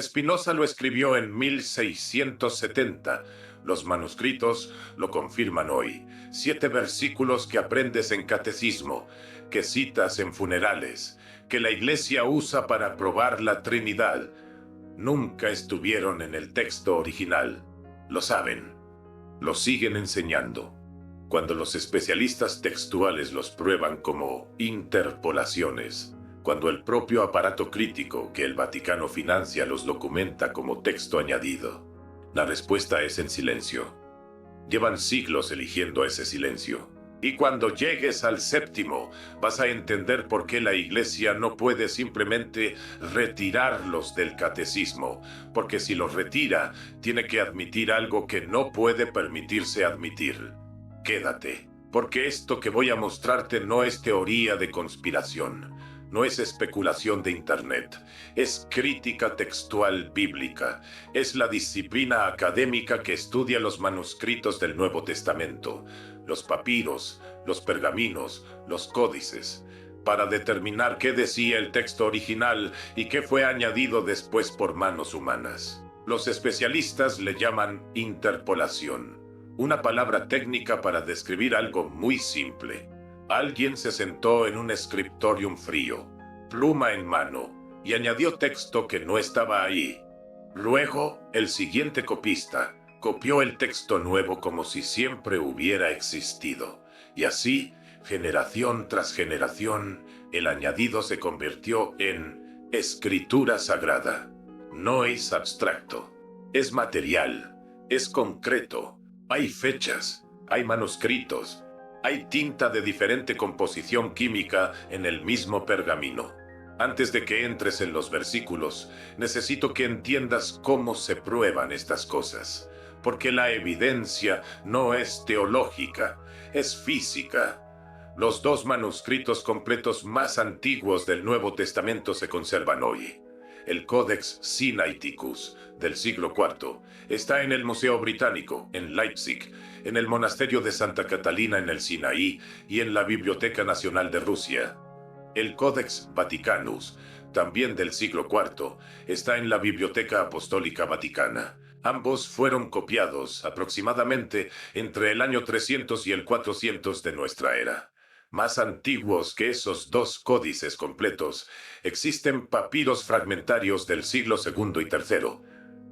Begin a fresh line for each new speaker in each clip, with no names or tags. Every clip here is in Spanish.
Spinoza lo escribió en 1670. Los manuscritos lo confirman hoy. 7 versículos que aprendes en catecismo, que citas en funerales, que la Iglesia usa para probar la Trinidad. Nunca estuvieron en el texto original. Lo saben. Lo siguen enseñando. Cuando los especialistas textuales los prueban como interpolaciones, cuando el propio aparato crítico que el Vaticano financia los documenta como texto añadido, la respuesta es en silencio. Llevan siglos eligiendo ese silencio. Y cuando llegues al séptimo, vas a entender por qué la Iglesia no puede simplemente retirarlos del catecismo, porque si los retira, tiene que admitir algo que no puede permitirse admitir. Quédate, porque esto que voy a mostrarte no es teoría de conspiración, no es especulación de Internet, es crítica textual bíblica, es la disciplina académica que estudia los manuscritos del Nuevo Testamento, los papiros, los pergaminos, los códices, para determinar qué decía el texto original y qué fue añadido después por manos humanas. Los especialistas le llaman interpolación, una palabra técnica para describir algo muy simple. Alguien se sentó en un scriptorium frío, pluma en mano, y añadió texto que no estaba ahí. Luego, el siguiente copista copió el texto nuevo como si siempre hubiera existido. Y así, generación tras generación, el añadido se convirtió en escritura sagrada. No es abstracto, es material, es concreto. Hay fechas, hay manuscritos, hay tinta de diferente composición química en el mismo pergamino. Antes de que entres en los versículos, necesito que entiendas cómo se prueban estas cosas, porque la evidencia no es teológica, es física. Los 2 manuscritos completos más antiguos del Nuevo Testamento se conservan hoy. El Codex Sinaiticus del siglo IV está en el Museo Británico, en Leipzig, en el Monasterio de Santa Catalina en el Sinaí y en la Biblioteca Nacional de Rusia. El Codex Vaticanus, también del siglo IV, está en la Biblioteca Apostólica Vaticana. Ambos fueron copiados aproximadamente entre el año 300 y el 400 de nuestra era. Más antiguos que esos 2 códices completos, existen papiros fragmentarios del siglo II y III,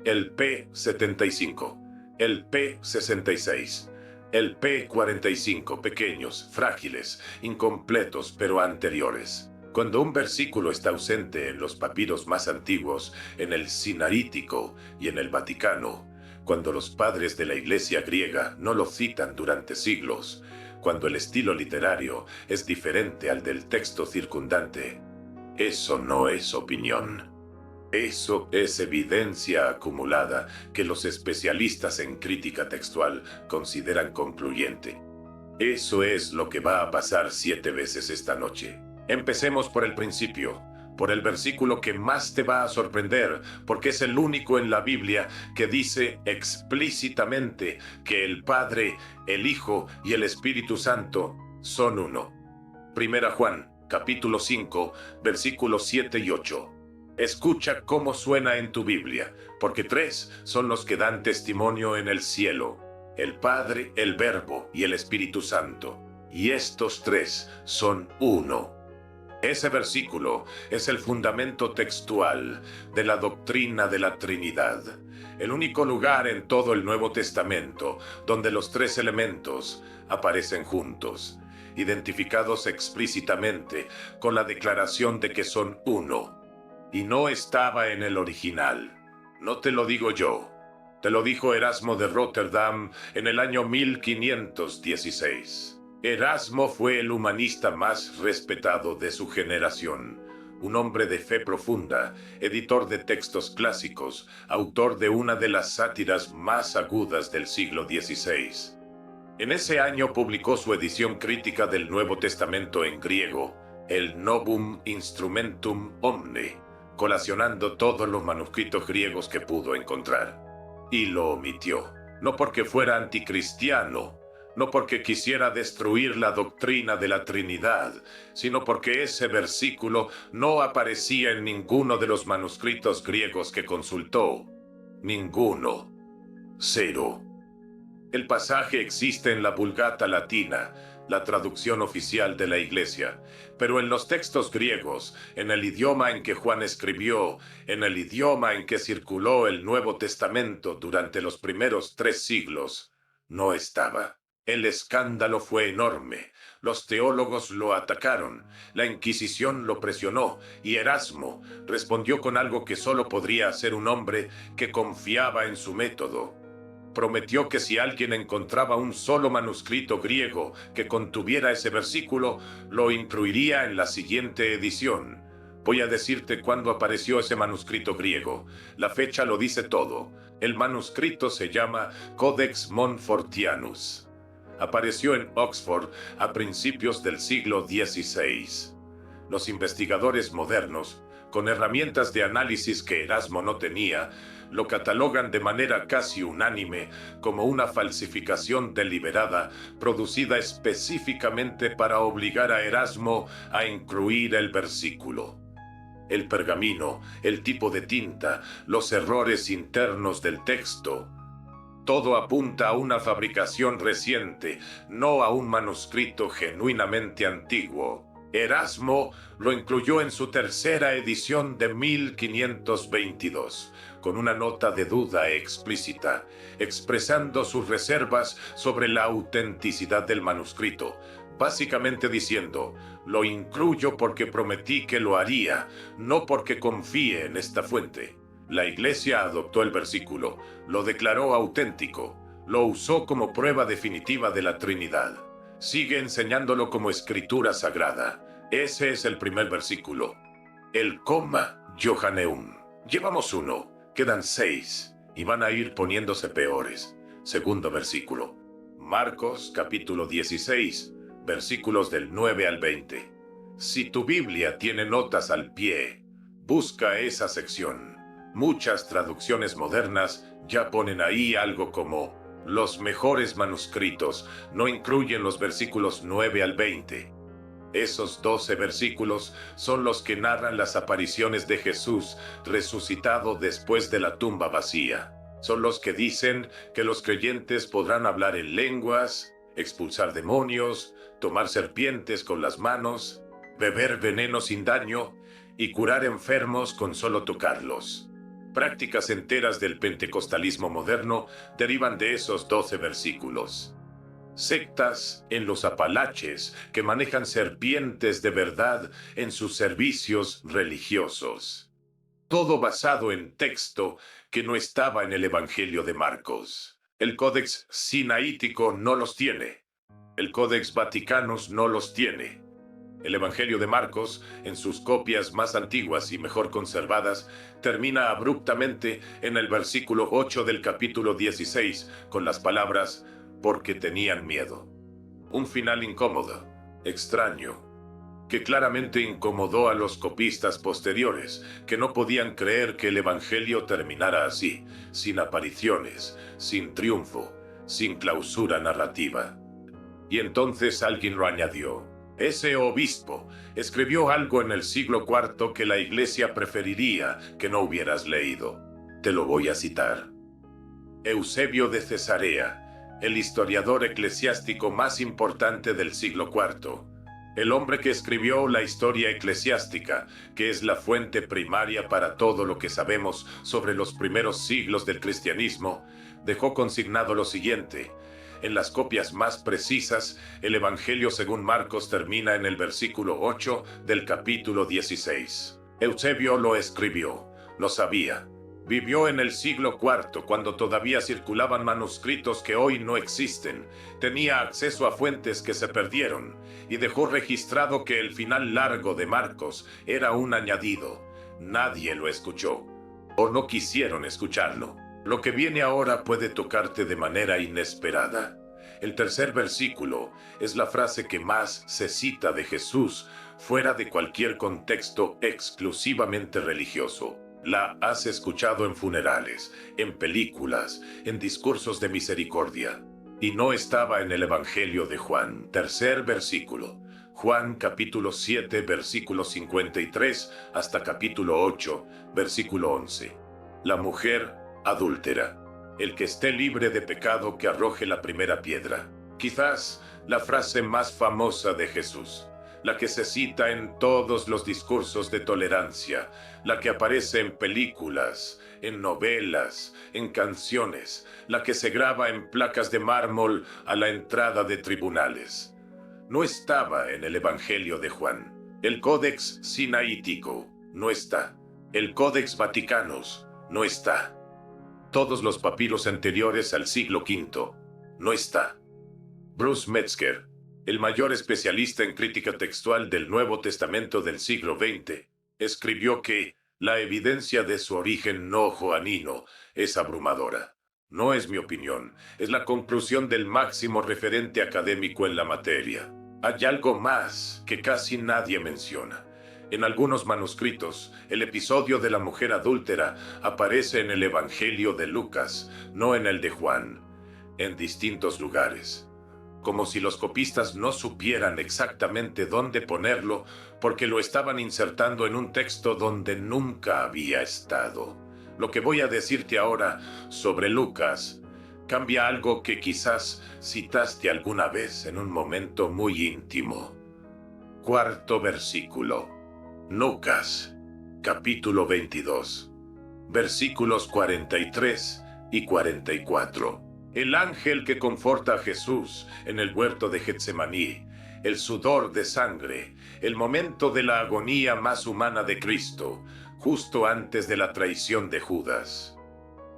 el P75, el P66, el P45, pequeños, frágiles, incompletos, pero anteriores. Cuando un versículo está ausente en los papiros más antiguos, en el Sinaítico y en el Vaticano, cuando los padres de la Iglesia griega no lo citan durante siglos, cuando el estilo literario es diferente al del texto circundante, eso no es opinión. Eso es evidencia acumulada que los especialistas en crítica textual consideran concluyente. Eso es lo que va a pasar 7 veces esta noche. Empecemos por el principio, por el versículo que más te va a sorprender, porque es el único en la Biblia que dice explícitamente que el Padre, el Hijo y el Espíritu Santo son uno. Primera Juan, capítulo 5, versículos 7 y 8. Escucha cómo suena en tu Biblia, porque 3 son los que dan testimonio en el cielo: el Padre, el Verbo y el Espíritu Santo. Y estos 3 son uno. Ese versículo es el fundamento textual de la doctrina de la Trinidad, el único lugar en todo el Nuevo Testamento donde los 3 elementos aparecen juntos, identificados explícitamente con la declaración de que son uno. Y no estaba en el original. No te lo digo yo. Te lo dijo Erasmo de Rotterdam en el año 1516. Erasmo fue el humanista más respetado de su generación, un hombre de fe profunda, editor de textos clásicos, autor de una de las sátiras más agudas del siglo XVI. En ese año publicó su edición crítica del Nuevo Testamento en griego, el Novum Instrumentum Omne, colacionando todos los manuscritos griegos que pudo encontrar. Y lo omitió, no porque fuera anticristiano, no porque quisiera destruir la doctrina de la Trinidad, sino porque ese versículo no aparecía en ninguno de los manuscritos griegos que consultó. Ninguno. Cero. El pasaje existe en la Vulgata latina, la traducción oficial de la Iglesia, pero en los textos griegos, en el idioma en que Juan escribió, en el idioma en que circuló el Nuevo Testamento durante los primeros 3 siglos, no estaba. El escándalo fue enorme. Los teólogos lo atacaron, la Inquisición lo presionó y Erasmo respondió con algo que solo podría hacer un hombre que confiaba en su método. Prometió que si alguien encontraba un solo manuscrito griego que contuviera ese versículo, lo incluiría en la siguiente edición. Voy a decirte cuándo apareció ese manuscrito griego. La fecha lo dice todo. El manuscrito se llama Codex Montfortianus. Apareció en Oxford a principios del siglo XVI. Los investigadores modernos, con herramientas de análisis que Erasmo no tenía, lo catalogan de manera casi unánime como una falsificación deliberada producida específicamente para obligar a Erasmo a incluir el versículo. El pergamino, el tipo de tinta, los errores internos del texto, todo apunta a una fabricación reciente, no a un manuscrito genuinamente antiguo. Erasmo lo incluyó en su tercera edición de 1522, con una nota de duda explícita, expresando sus reservas sobre la autenticidad del manuscrito, básicamente diciendo, lo incluyo porque prometí que lo haría, no porque confíe en esta fuente. La Iglesia adoptó el versículo, lo declaró auténtico, lo usó como prueba definitiva de la Trinidad. Sigue enseñándolo como escritura sagrada. Ese es el primer versículo. El coma Johanneum. Llevamos 1, quedan 6, y van a ir poniéndose peores. Segundo versículo. Marcos capítulo 16, versículos del 9 al 20. Si tu Biblia tiene notas al pie, busca esa sección. Muchas traducciones modernas ya ponen ahí algo como los mejores manuscritos no incluyen los versículos 9 al 20. Esos 12 versículos son los que narran las apariciones de Jesús resucitado después de la tumba vacía. Son los que dicen que los creyentes podrán hablar en lenguas, expulsar demonios, tomar serpientes con las manos, beber veneno sin daño y curar enfermos con solo tocarlos. Prácticas enteras del pentecostalismo moderno derivan de esos 12 versículos. Sectas en los Apalaches que manejan serpientes de verdad en sus servicios religiosos. Todo basado en texto que no estaba en el Evangelio de Marcos. El Códex Sinaítico no los tiene. El Códex Vaticanus no los tiene. El Evangelio de Marcos, en sus copias más antiguas y mejor conservadas, termina abruptamente en el versículo 8 del capítulo 16, con las palabras, porque tenían miedo. Un final incómodo, extraño, que claramente incomodó a los copistas posteriores, que no podían creer que el Evangelio terminara así, sin apariciones, sin triunfo, sin clausura narrativa. Y entonces alguien lo añadió. Ese obispo escribió algo en el siglo IV que la Iglesia preferiría que no hubieras leído. Te lo voy a citar. Eusebio de Cesarea, el historiador eclesiástico más importante del siglo IV, el hombre que escribió la historia eclesiástica, que es la fuente primaria para todo lo que sabemos sobre los primeros siglos del cristianismo, dejó consignado lo siguiente. En las copias más precisas, el Evangelio según Marcos termina en el versículo 8 del capítulo 16. Eusebio lo escribió, lo sabía. Vivió en el siglo IV, cuando todavía circulaban manuscritos que hoy no existen. Tenía acceso a fuentes que se perdieron, y dejó registrado que el final largo de Marcos era un añadido. Nadie lo escuchó, o no quisieron escucharlo. Lo que viene ahora puede tocarte de manera inesperada. El tercer versículo es la frase que más se cita de Jesús fuera de cualquier contexto exclusivamente religioso. La has escuchado en funerales, en películas, en discursos de misericordia. y no estaba en el Evangelio de Juan. Tercer versículo. Juan capítulo 7, versículo 53 hasta capítulo 8, versículo 11. La mujer adúltera. El que esté libre de pecado que arroje la primera piedra. Quizás la frase más famosa de Jesús, la que se cita en todos los discursos de tolerancia, la que aparece en películas, en novelas, en canciones, la que se graba en placas de mármol a la entrada de tribunales. No estaba en el Evangelio de Juan. El Códex Sinaítico no está. El Códex Vaticanus no está. Todos los papiros anteriores al siglo V no está. Bruce Metzger, el mayor especialista en crítica textual del Nuevo Testamento del siglo XX, escribió que la evidencia de su origen no joanino es abrumadora. No es mi opinión, es la conclusión del máximo referente académico en la materia. Hay algo más que casi nadie menciona. En algunos manuscritos, el episodio de la mujer adúltera aparece en el Evangelio de Lucas, no en el de Juan, en distintos lugares. Como si los copistas no supieran exactamente dónde ponerlo, porque lo estaban insertando en un texto donde nunca había estado. Lo que voy a decirte ahora sobre Lucas cambia algo que quizás citaste alguna vez en un momento muy íntimo. Cuarto versículo. Lucas, capítulo 22, versículos 43 y 44. El ángel que conforta a Jesús en el huerto de Getsemaní, el sudor de sangre, el momento de la agonía más humana de Cristo, justo antes de la traición de Judas.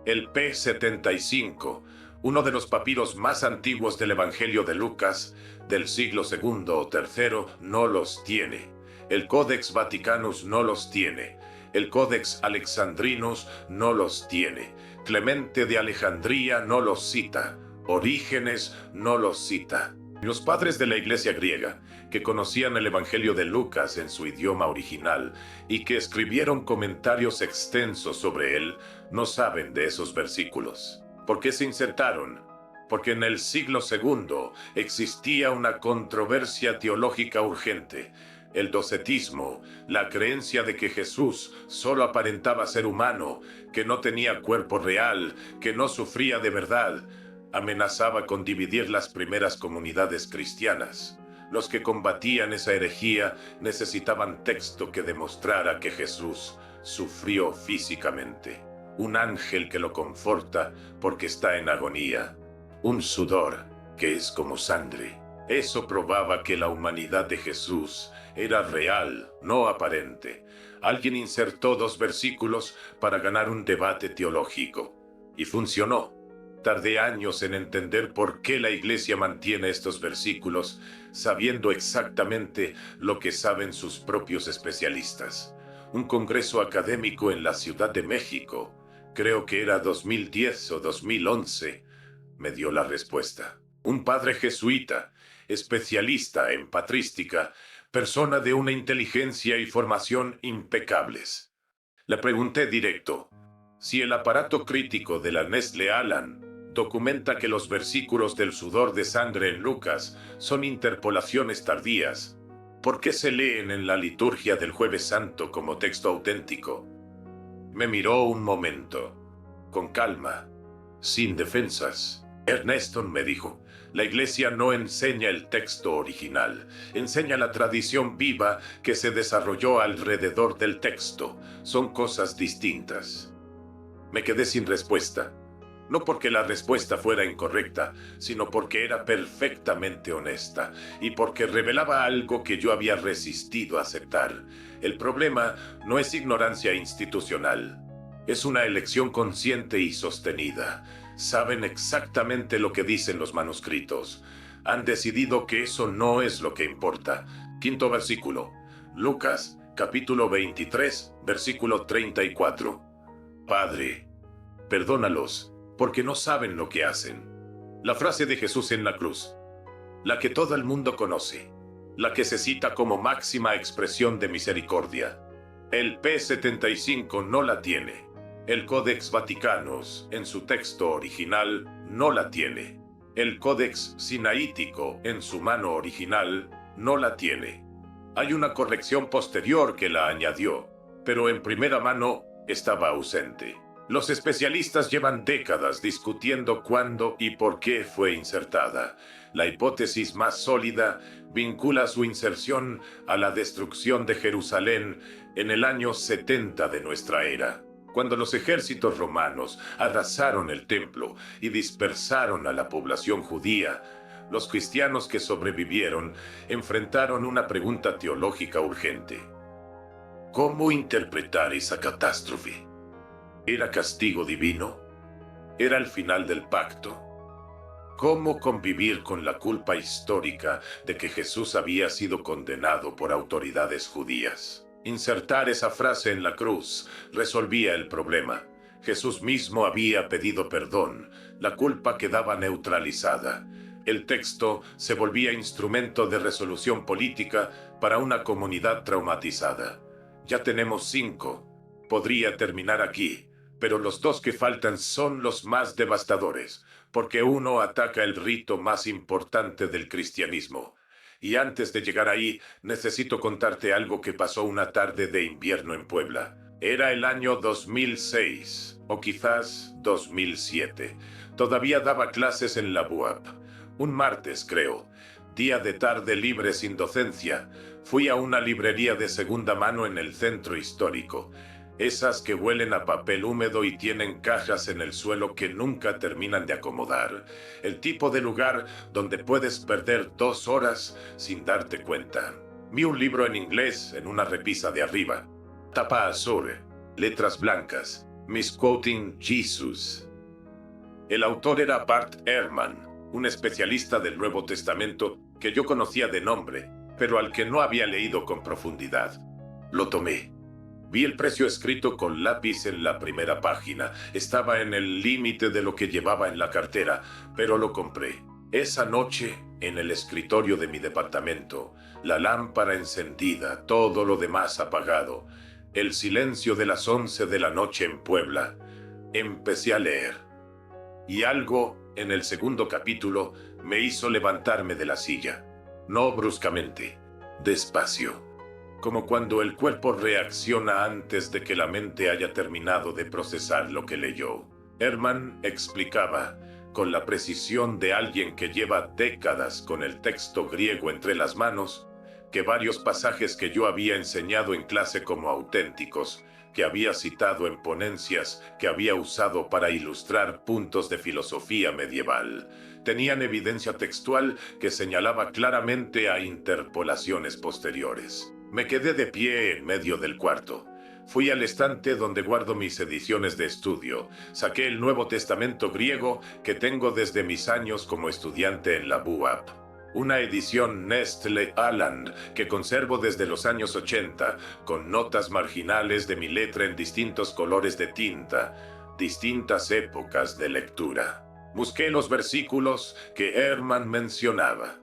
El P75, uno de los papiros más antiguos del Evangelio de Lucas, del siglo II o III, no los tiene. El Codex Vaticanus no los tiene. El Codex Alexandrinus no los tiene. Clemente de Alejandría no los cita. Orígenes no los cita. Los padres de la Iglesia griega, que conocían el Evangelio de Lucas en su idioma original y que escribieron comentarios extensos sobre él, no saben de esos versículos. ¿Por qué se insertaron? Porque en el siglo II existía una controversia teológica urgente. El docetismo, la creencia de que Jesús solo aparentaba ser humano, que no tenía cuerpo real, que no sufría de verdad, amenazaba con dividir las primeras comunidades cristianas. Los que combatían esa herejía necesitaban texto que demostrara que Jesús sufrió físicamente. Un ángel que lo conforta porque está en agonía. Un sudor que es como sangre. Eso probaba que la humanidad de Jesús era real, no aparente. Alguien insertó 2 versículos para ganar un debate teológico. Y funcionó. Tardé años en entender por qué la Iglesia mantiene estos versículos, sabiendo exactamente lo que saben sus propios especialistas. Un congreso académico en la Ciudad de México, creo que era 2010 o 2011, me dio la respuesta. Un padre jesuita, especialista en patrística, persona de una inteligencia y formación impecables. Le pregunté directo si el aparato crítico de la Nestle Aland documenta que los versículos del sudor de sangre en Lucas son interpolaciones tardías. ¿Por qué se leen en la liturgia del Jueves Santo como texto auténtico? Me miró un momento, con calma, sin defensas. Ernesto me dijo, la Iglesia no enseña el texto original, enseña la tradición viva que se desarrolló alrededor del texto. Son cosas distintas. Me quedé sin respuesta. No porque la respuesta fuera incorrecta, sino porque era perfectamente honesta y porque revelaba algo que yo había resistido a aceptar. El problema no es ignorancia institucional, es una elección consciente y sostenida. Saben exactamente lo que dicen los manuscritos. Han decidido que eso no es lo que importa. Quinto versículo. Lucas, capítulo 23, versículo 34. Padre, perdónalos, porque no saben lo que hacen. La frase de Jesús en la cruz, la que todo el mundo conoce, la que se cita como máxima expresión de misericordia. El P75 no la tiene. El Codex Vaticanus, en su texto original, no la tiene. El Códex Sinaítico, en su mano original, no la tiene. Hay una corrección posterior que la añadió, pero en primera mano estaba ausente. Los especialistas llevan décadas discutiendo cuándo y por qué fue insertada. La hipótesis más sólida vincula su inserción a la destrucción de Jerusalén en el año 70 de nuestra era, cuando los ejércitos romanos arrasaron el templo y dispersaron a la población judía. Los cristianos que sobrevivieron enfrentaron una pregunta teológica urgente. ¿Cómo interpretar esa catástrofe? ¿Era castigo divino? ¿Era el final del pacto? ¿Cómo convivir con la culpa histórica de que Jesús había sido condenado por autoridades judías? Insertar esa frase en la cruz resolvía el problema. Jesús mismo había pedido perdón. La culpa quedaba neutralizada. El texto se volvía instrumento de resolución política para una comunidad traumatizada. Ya tenemos 5. Podría terminar aquí, pero los 2 que faltan son los más devastadores, porque uno ataca el rito más importante del cristianismo. Y antes de llegar ahí, necesito contarte algo que pasó una tarde de invierno en Puebla. Era el año 2006, o quizás 2007. Todavía daba clases en la BUAP. Un martes, creo. Día de tarde libre sin docencia. Fui a una librería de segunda mano en el centro histórico. Esas que huelen a papel húmedo y tienen cajas en el suelo que nunca terminan de acomodar. El tipo de lugar donde puedes perder 2 horas sin darte cuenta. Vi un libro en inglés en una repisa de arriba. Tapa azul, letras blancas. Misquoting Jesus. El autor era Bart Ehrman, un especialista del Nuevo Testamento que yo conocía de nombre, pero al que no había leído con profundidad. Lo tomé. Vi el precio escrito con lápiz en la primera página. Estaba en el límite de lo que llevaba en la cartera, pero lo compré. Esa noche, en el escritorio de mi departamento, la lámpara encendida, todo lo demás apagado, el silencio de las 11 de la noche en Puebla, empecé a leer. Y algo en el segundo capítulo me hizo levantarme de la silla. No bruscamente, despacio. Como cuando el cuerpo reacciona antes de que la mente haya terminado de procesar lo que leyó. Ehrman explicaba, con la precisión de alguien que lleva décadas con el texto griego entre las manos, que varios pasajes que yo había enseñado en clase como auténticos, que había citado en ponencias, que había usado para ilustrar puntos de filosofía medieval, tenían evidencia textual que señalaba claramente a interpolaciones posteriores. Me quedé de pie en medio del cuarto. Fui al estante donde guardo mis ediciones de estudio. Saqué el Nuevo Testamento griego que tengo desde mis años como estudiante en la BUAP. Una edición Nestle Aland que conservo desde los años 80, con notas marginales de mi letra en distintos colores de tinta, distintas épocas de lectura. Busqué los versículos que Ehrman mencionaba.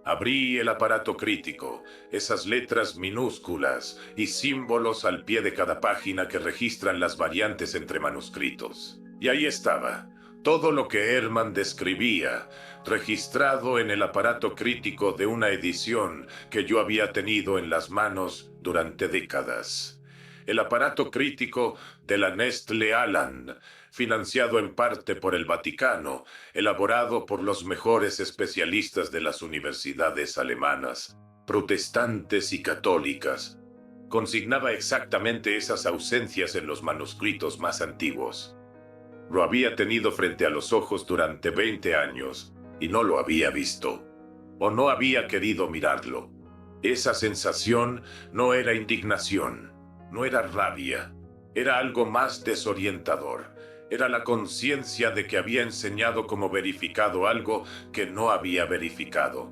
Abrí el aparato crítico, esas letras minúsculas y símbolos al pie de cada página que registran las variantes entre manuscritos. Y ahí estaba, todo lo que Ehrman describía, registrado en el aparato crítico de una edición que yo había tenido en las manos durante décadas. El aparato crítico de la Nestle Aland, financiado en parte por el Vaticano, elaborado por los mejores especialistas de las universidades alemanas, protestantes y católicas, consignaba exactamente esas ausencias en los manuscritos más antiguos. Lo había tenido frente a los ojos durante 20 años y no lo había visto, o no había querido mirarlo. Esa sensación no era indignación, no era rabia, era algo más desorientador. Era la conciencia de que había enseñado como verificado algo que no había verificado,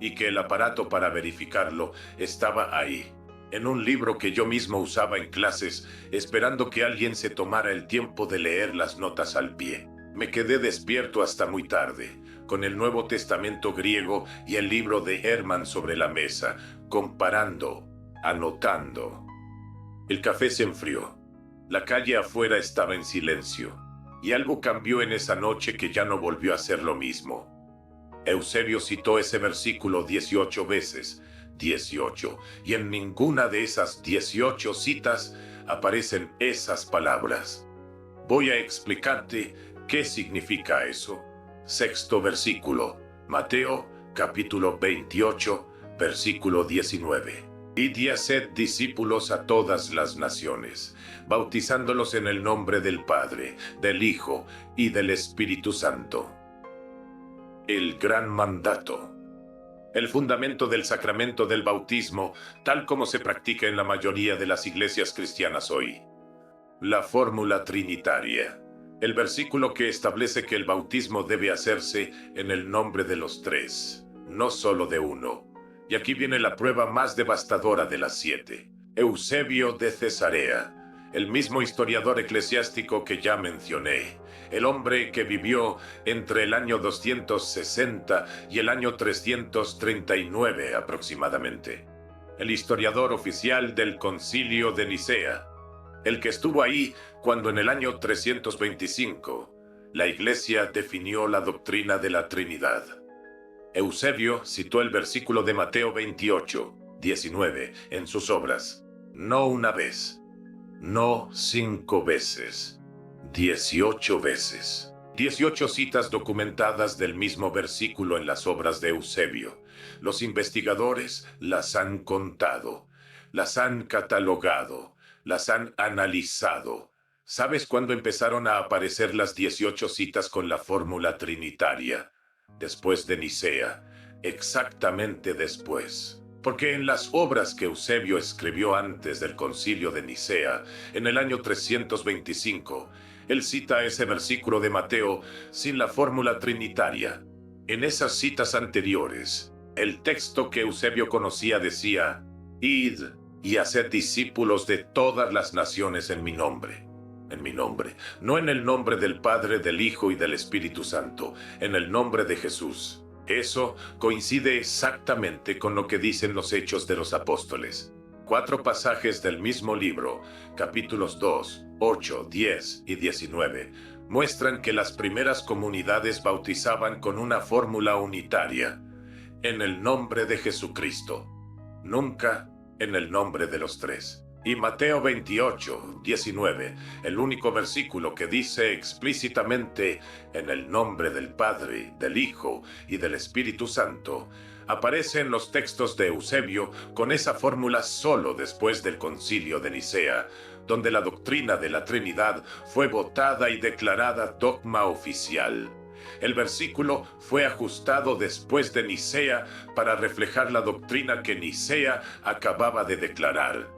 y que el aparato para verificarlo estaba ahí, en un libro que yo mismo usaba en clases, esperando que alguien se tomara el tiempo de leer las notas al pie. Me quedé despierto hasta muy tarde, con el Nuevo Testamento griego y el libro de Ehrman sobre la mesa, comparando, anotando. El café se enfrió. La calle afuera estaba en silencio, y algo cambió en esa noche que ya no volvió a ser lo mismo. Eusebio citó ese versículo 18 veces, 18, y en ninguna de esas 18 citas aparecen esas palabras. Voy a explicarte qué significa eso. Sexto versículo, Mateo capítulo 28, versículo 19. Id y haced discípulos a todas las naciones, bautizándolos en el nombre del Padre, del Hijo y del Espíritu Santo. El gran mandato. El fundamento del sacramento del bautismo, tal como se practica en la mayoría de las iglesias cristianas hoy. La fórmula trinitaria. El versículo que establece que el bautismo debe hacerse en el nombre de los tres, no solo de uno. Y aquí viene la prueba más devastadora de las 7. Eusebio de Cesarea, el mismo historiador eclesiástico que ya mencioné, el hombre que vivió entre el año 260 y el año 339 aproximadamente. El historiador oficial del Concilio de Nicea, el que estuvo ahí cuando en el año 325 la Iglesia definió la doctrina de la Trinidad. Eusebio citó el versículo de Mateo 28, 19 en sus obras. No una vez, no 5 veces, 18 veces. 18 citas documentadas del mismo versículo en las obras de Eusebio. Los investigadores las han contado, las han catalogado, las han analizado. ¿Sabes cuándo empezaron a aparecer las 18 citas con la fórmula trinitaria? Después de Nicea, exactamente después. Porque en las obras que Eusebio escribió antes del concilio de Nicea, en el año 325, él cita ese versículo de Mateo sin la fórmula trinitaria. En esas citas anteriores, el texto que Eusebio conocía decía: Id y haced discípulos de todas las naciones en mi nombre. En mi nombre, no en el nombre del Padre, del Hijo y del Espíritu Santo, en el nombre de Jesús. Eso coincide exactamente con lo que dicen los Hechos de los Apóstoles. 4 pasajes del mismo libro, capítulos 2, 8, 10 y 19, muestran que las primeras comunidades bautizaban con una fórmula unitaria: en el nombre de Jesucristo, nunca en el nombre de los tres. Y Mateo 28, 19, el único versículo que dice explícitamente en el nombre del Padre, del Hijo y del Espíritu Santo, aparece en los textos de Eusebio con esa fórmula solo después del Concilio de Nicea, donde la doctrina de la Trinidad fue votada y declarada dogma oficial. El versículo fue ajustado después de Nicea para reflejar la doctrina que Nicea acababa de declarar.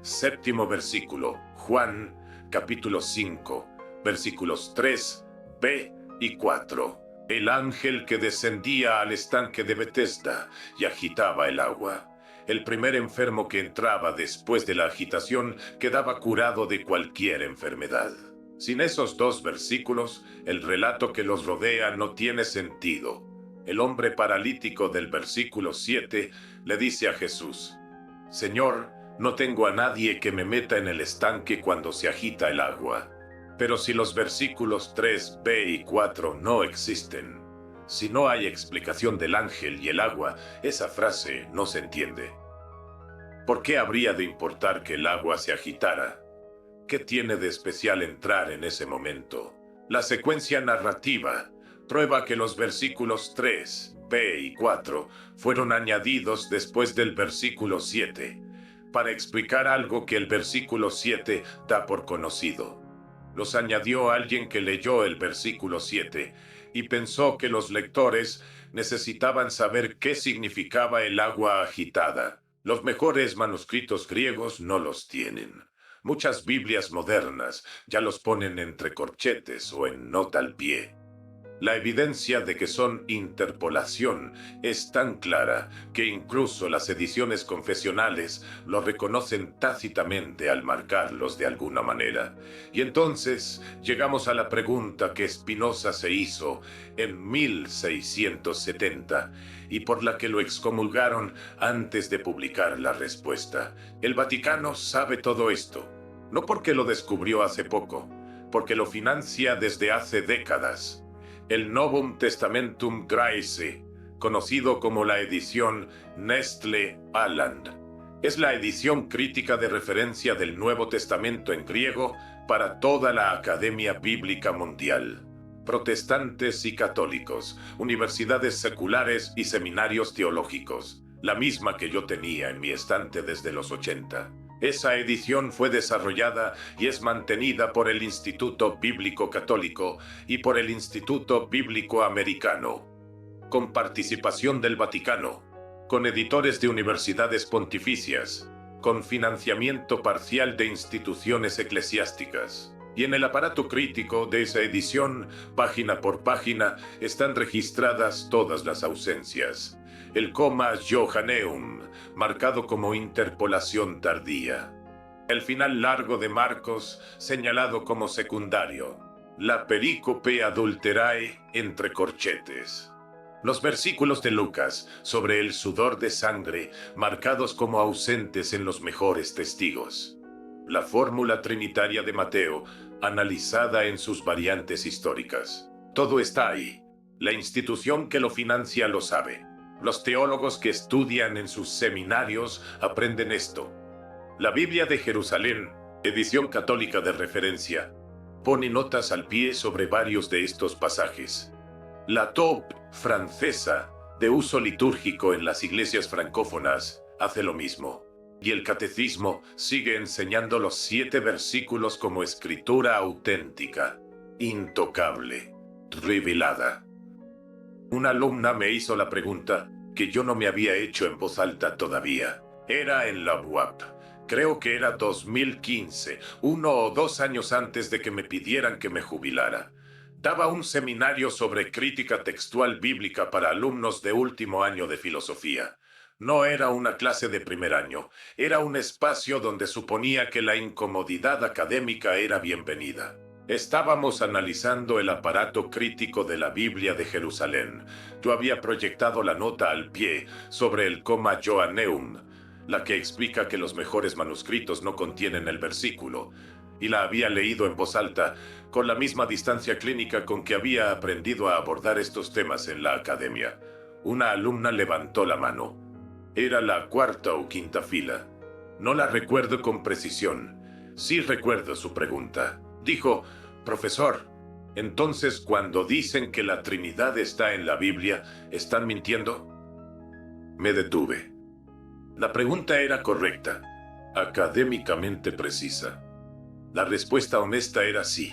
Séptimo versículo, Juan, capítulo 5, versículos 3, b y 4. El ángel que descendía al estanque de Betesda y agitaba el agua. El primer enfermo que entraba después de la agitación quedaba curado de cualquier enfermedad. Sin esos 2 versículos, el relato que los rodea no tiene sentido. El hombre paralítico del versículo 7 le dice a Jesús: Señor, no tengo a nadie que me meta en el estanque cuando se agita el agua. Pero si los versículos 3, b y 4 no existen, si no hay explicación del ángel y el agua, esa frase no se entiende. ¿Por qué habría de importar que el agua se agitara? ¿Qué tiene de especial entrar en ese momento? La secuencia narrativa prueba que los versículos 3, b y 4 fueron añadidos después del versículo 7, para explicar algo que el versículo 7 da por conocido. Los añadió alguien que leyó el versículo 7 y pensó que los lectores necesitaban saber qué significaba el agua agitada. Los mejores manuscritos griegos no los tienen. Muchas Biblias modernas ya los ponen entre corchetes o en nota al pie. La evidencia de que son interpolación es tan clara que incluso las ediciones confesionales lo reconocen tácitamente al marcarlos de alguna manera. Y entonces llegamos a la pregunta que Spinoza se hizo en 1670 y por la que lo excomulgaron antes de publicar la respuesta. El Vaticano sabe todo esto, no porque lo descubrió hace poco, porque lo financia desde hace décadas. el Novum Testamentum Graece, conocido como la edición Nestle Aland. Es la edición crítica de referencia del Nuevo Testamento en griego para toda la Academia Bíblica Mundial. Protestantes y católicos, universidades seculares y seminarios teológicos, la misma que yo tenía en mi estante desde los 80. Esa edición fue desarrollada y es mantenida por el Instituto Bíblico Católico y por el Instituto Bíblico Americano, con participación del Vaticano, con editores de universidades pontificias, con financiamiento parcial de instituciones eclesiásticas. Y en el aparato crítico de esa edición, página por página, están registradas todas las ausencias. El coma Johanneum, marcado como interpolación tardía. El final largo de Marcos, señalado como secundario. La perícope adulterae entre corchetes. Los versículos de Lucas sobre el sudor de sangre, marcados como ausentes en los mejores testigos. La fórmula trinitaria de Mateo, analizada en sus variantes históricas. Todo está ahí. La institución que lo financia lo sabe. Los teólogos que estudian en sus seminarios aprenden esto. La Biblia de Jerusalén, edición católica de referencia, pone notas al pie sobre varios de estos pasajes. La TOB francesa, de uso litúrgico en las iglesias francófonas, hace lo mismo. Y el catecismo sigue enseñando los 7 versículos como escritura auténtica, intocable, revelada. Una alumna me hizo la pregunta que yo no me había hecho en voz alta todavía. Era en la UAP. Creo que era 2015, 1 o 2 años antes de que me pidieran que me jubilara. Daba un seminario sobre crítica textual bíblica para alumnos de último año de filosofía. No era una clase de primer año, era un espacio donde suponía que la incomodidad académica era bienvenida. Estábamos analizando el aparato crítico de la Biblia de Jerusalén. Yo había proyectado la nota al pie sobre el coma Johanneum, la que explica que los mejores manuscritos no contienen el versículo, y la había leído en voz alta, con la misma distancia clínica con que había aprendido a abordar estos temas en la academia. Una alumna levantó la mano. Era la 4ª o 5ª fila. No la recuerdo con precisión. Sí recuerdo su pregunta. Dijo: profesor, entonces cuando dicen que la Trinidad está en la Biblia, ¿están mintiendo? Me detuve. La pregunta era correcta, académicamente precisa. La respuesta honesta era sí,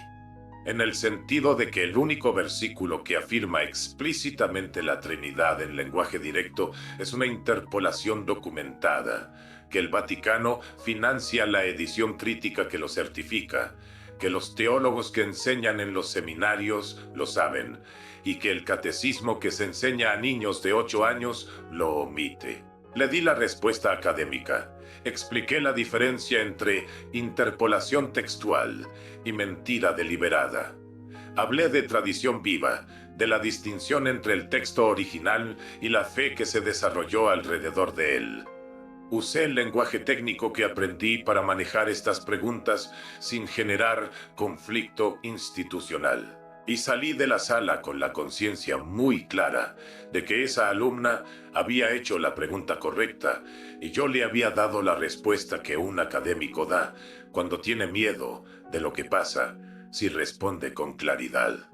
en el sentido de que el único versículo que afirma explícitamente la Trinidad en lenguaje directo es una interpolación documentada, que el Vaticano financia la edición crítica que lo certifica, que los teólogos que enseñan en los seminarios lo saben, y que el catecismo que se enseña a niños de 8 años lo omite. Le di la respuesta académica. Expliqué la diferencia entre interpolación textual y mentira deliberada. Hablé de tradición viva, de la distinción entre el texto original y la fe que se desarrolló alrededor de él. Usé el lenguaje técnico que aprendí para manejar estas preguntas sin generar conflicto institucional. Y salí de la sala con la conciencia muy clara de que esa alumna había hecho la pregunta correcta y yo le había dado la respuesta que un académico da cuando tiene miedo de lo que pasa si responde con claridad.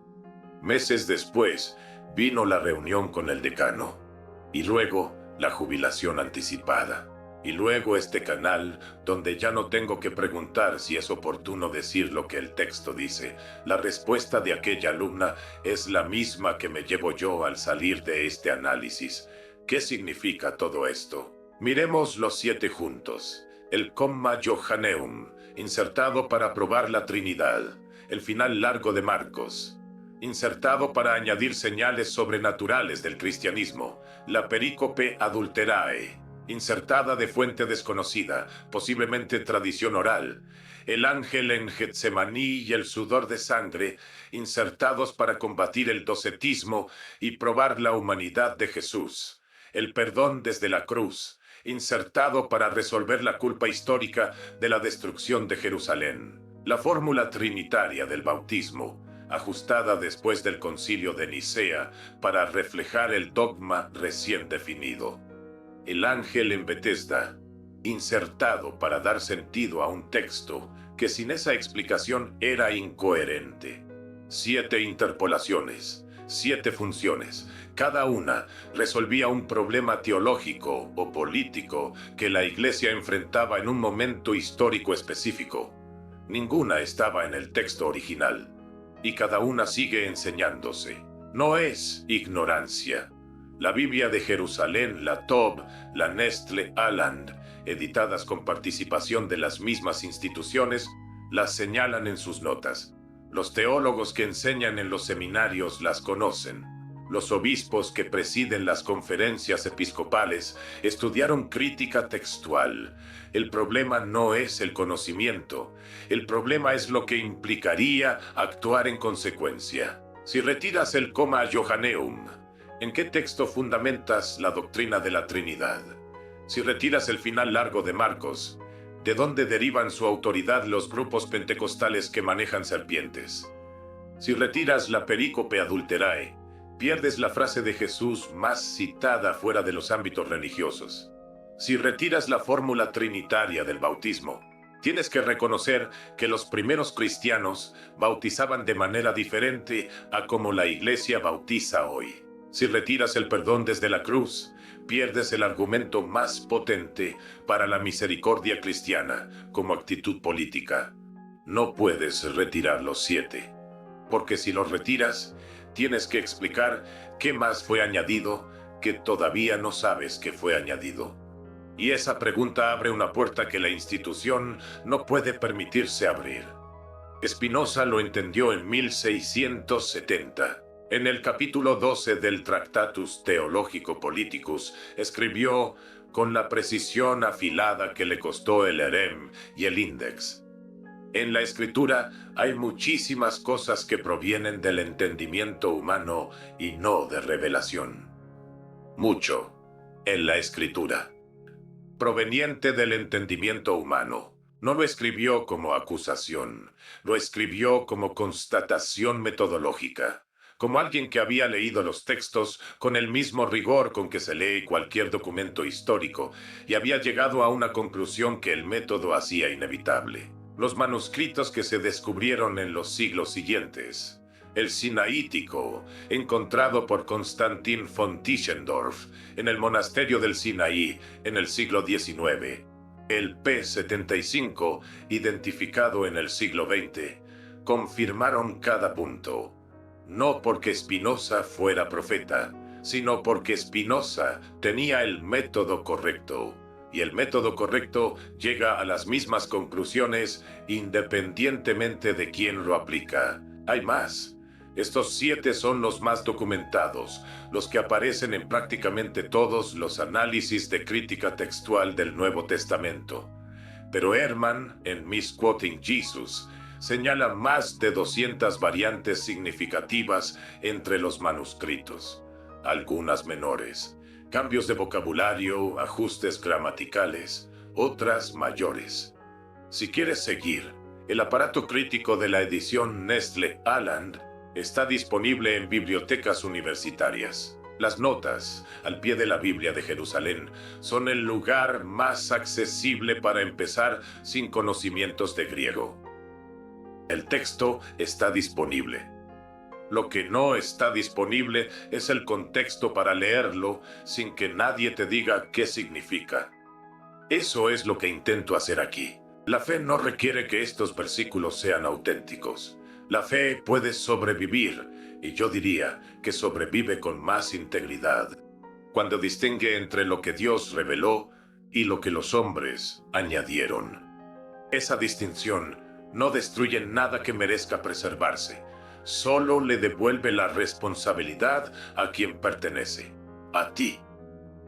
Meses después vino la reunión con el decano y luego la jubilación anticipada. Y luego este canal, donde ya no tengo que preguntar si es oportuno decir lo que el texto dice. La respuesta de aquella alumna es la misma que me llevo yo al salir de este análisis. ¿Qué significa todo esto? Miremos los 7 juntos. El comma Johanneum, insertado para probar la Trinidad. El final largo de Marcos, insertado para añadir señales sobrenaturales del cristianismo. La perícope adulterae, insertada de fuente desconocida, posiblemente tradición oral. El ángel en Getsemaní y el sudor de sangre, insertados para combatir el docetismo y probar la humanidad de Jesús. El perdón desde la cruz, insertado para resolver la culpa histórica de la destrucción de Jerusalén. La fórmula trinitaria del bautismo, ajustada después del Concilio de Nicea para reflejar el dogma recién definido. El ángel en Betesda, insertado para dar sentido a un texto que sin esa explicación era incoherente. 7 interpolaciones, 7 funciones. Cada una resolvía un problema teológico o político que la Iglesia enfrentaba en un momento histórico específico. Ninguna estaba en el texto original, y cada una sigue enseñándose. No es ignorancia. La Biblia de Jerusalén, la Tob, la Nestle Aland, editadas con participación de las mismas instituciones, las señalan en sus notas. Los teólogos que enseñan en los seminarios las conocen. Los obispos que presiden las conferencias episcopales estudiaron crítica textual. El problema no es el conocimiento. El problema es lo que implicaría actuar en consecuencia. Si retiras el coma Johanneum, ¿en qué texto fundamentas la doctrina de la Trinidad? Si retiras el final largo de Marcos, ¿de dónde derivan su autoridad los grupos pentecostales que manejan serpientes? Si retiras la perícope adulterae, pierdes la frase de Jesús más citada fuera de los ámbitos religiosos. Si retiras la fórmula trinitaria del bautismo, tienes que reconocer que los primeros cristianos bautizaban de manera diferente a como la Iglesia bautiza hoy. Si retiras el perdón desde la cruz, pierdes el argumento más potente para la misericordia cristiana como actitud política. No puedes retirar los 7, porque si los retiras, tienes que explicar qué más fue añadido que todavía no sabes que fue añadido. Y esa pregunta abre una puerta que la institución no puede permitirse abrir. Spinoza lo entendió en 1670. En el capítulo 12 del Tractatus Theologico Politicus escribió con la precisión afilada que le costó el Erem y el Index. En la escritura hay muchísimas cosas que provienen del entendimiento humano y no de revelación. Mucho en la escritura proveniente del entendimiento humano. No lo escribió como acusación, lo escribió como constatación metodológica, como alguien que había leído los textos con el mismo rigor con que se lee cualquier documento histórico y había llegado a una conclusión que el método hacía inevitable. Los manuscritos que se descubrieron en los siglos siguientes, el Sinaítico, encontrado por Constantin von Tischendorf en el monasterio del Sinaí en el siglo XIX, el P75, identificado en el siglo XX, confirmaron cada punto. No porque Spinoza fuera profeta, sino porque Spinoza tenía el método correcto. Y el método correcto llega a las mismas conclusiones independientemente de quién lo aplica. Hay más. Estos 7 son los más documentados, los que aparecen en prácticamente todos los análisis de crítica textual del Nuevo Testamento. Pero Ehrman, en Misquoting Jesus, señala más de 200 variantes significativas entre los manuscritos, algunas menores, cambios de vocabulario, ajustes gramaticales, otras mayores. Si quieres seguir, el aparato crítico de la edición Nestle Aland está disponible en bibliotecas universitarias. Las notas, al pie de la Biblia de Jerusalén, son el lugar más accesible para empezar sin conocimientos de griego. El texto está disponible. Lo que no está disponible es el contexto para leerlo sin que nadie te diga qué significa. Eso es lo que intento hacer aquí. La fe no requiere que estos versículos sean auténticos. La fe puede sobrevivir, y yo diría que sobrevive con más integridad, cuando distingue entre lo que Dios reveló y lo que los hombres añadieron. Esa distinción no destruye nada que merezca preservarse, solo le devuelve la responsabilidad a quien pertenece, a ti.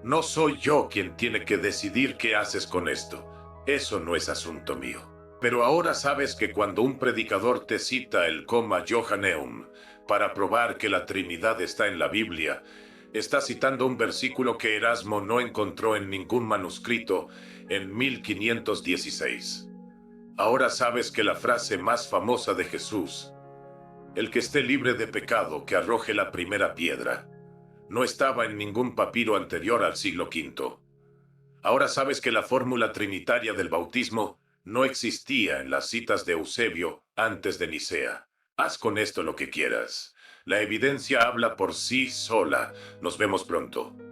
No soy yo quien tiene que decidir qué haces con esto, eso no es asunto mío. Pero ahora sabes que cuando un predicador te cita el coma Johanneum para probar que la Trinidad está en la Biblia, está citando un versículo que Erasmo no encontró en ningún manuscrito en 1516. Ahora sabes que la frase más famosa de Jesús, El que esté libre de pecado, que arroje la primera piedra. No estaba en ningún papiro anterior al siglo V. Ahora sabes que la fórmula trinitaria del bautismo no existía en las citas de Eusebio antes de Nicea. Haz con esto lo que quieras. La evidencia habla por sí sola. Nos vemos pronto.